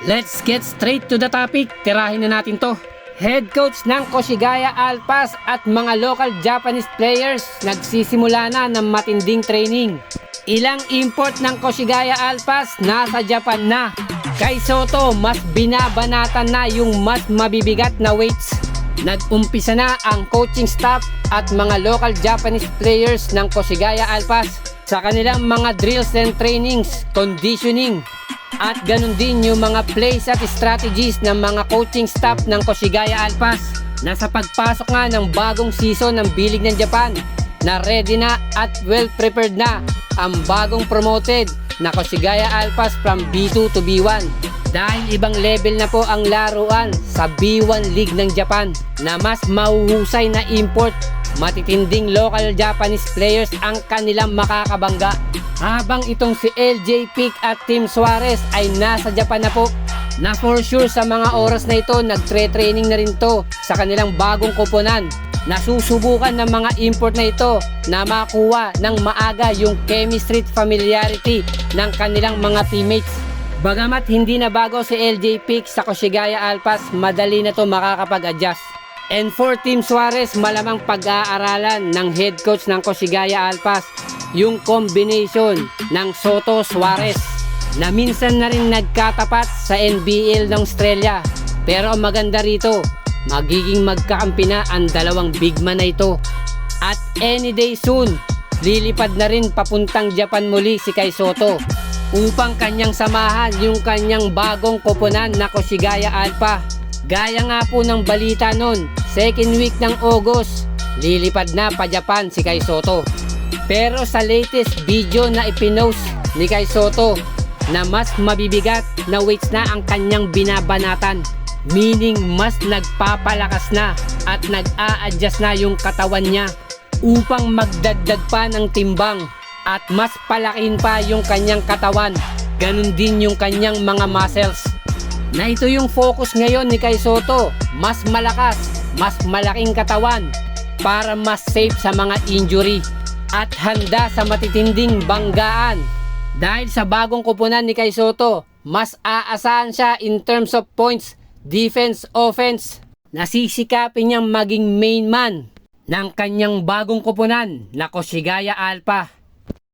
Let's get straight to the topic. Tirahin na natin to. Head coach ng Koshigaya Alpas at mga local Japanese players nagsisimula na ng matinding training. Ilang import ng Koshigaya Alpas nasa Japan na. Kay Soto, mas binabanatan na yung mas mabibigat na weights. Nag-umpisa na ang coaching staff at mga local Japanese players ng Koshigaya Alpas sa kanilang mga drills and trainings, conditioning. At ganun din yung mga plays at strategies ng mga coaching staff ng Koshigaya Alpas na sa pagpasok nga ng bagong season ng Bilig ng Japan na ready na at well prepared na ang bagong promoted na Koshigaya Alpas from B2 to B1 dahil ibang level na po ang laruan sa B1 League ng Japan na mas mahuhusay na import, matitinding local Japanese players ang kanilang makakabangga. Habang itong si LJ Peak at Team Suarez ay nasa Japan na po, na for sure sa mga oras na ito nagtre-training na rin to sa kanilang bagong koponan. Nasusubukan ng mga import na ito na makuha ng maaga yung chemistry at familiarity ng kanilang mga teammates. Bagamat hindi na bago si LJ Peak sa Koshigaya Alpas, madali na to makakapag-adjust. And for Team Suarez, malamang pag-aaralan ng head coach ng Koshigaya Alpas yung combination ng Soto Suarez na minsan na rin nagkatapat sa NBL ng Australia. Pero ang maganda rito, magiging magkakampi na ang dalawang big man na ito. At any day soon, lilipad na rin papuntang Japan muli si Kai Soto upang kanyang samahan yung kanyang bagong koponan na Koshigaya Alpha. Gaya nga po ng balita nun, second week ng August, lilipad na pa Japan si Kai Soto. Pero sa latest video na ipinost ni Kai Soto na mas mabibigat na weights na ang kanyang binabanatan, meaning mas nagpapalakas na at nag-a-adjust na yung katawan niya upang magdagdag pa ng timbang at mas palakin pa yung kanyang katawan, ganun din yung kanyang mga muscles. Na ito yung focus ngayon ni Kai Soto, mas malakas, mas malaking katawan para mas safe sa mga injury at handa sa matitinding banggaan. Dahil sa bagong koponan ni Kai Soto, mas aasahan siya in terms of points, defense, offense. Nasisikapin niyang maging main man ng kanyang bagong koponan na Koshigaya Alpha.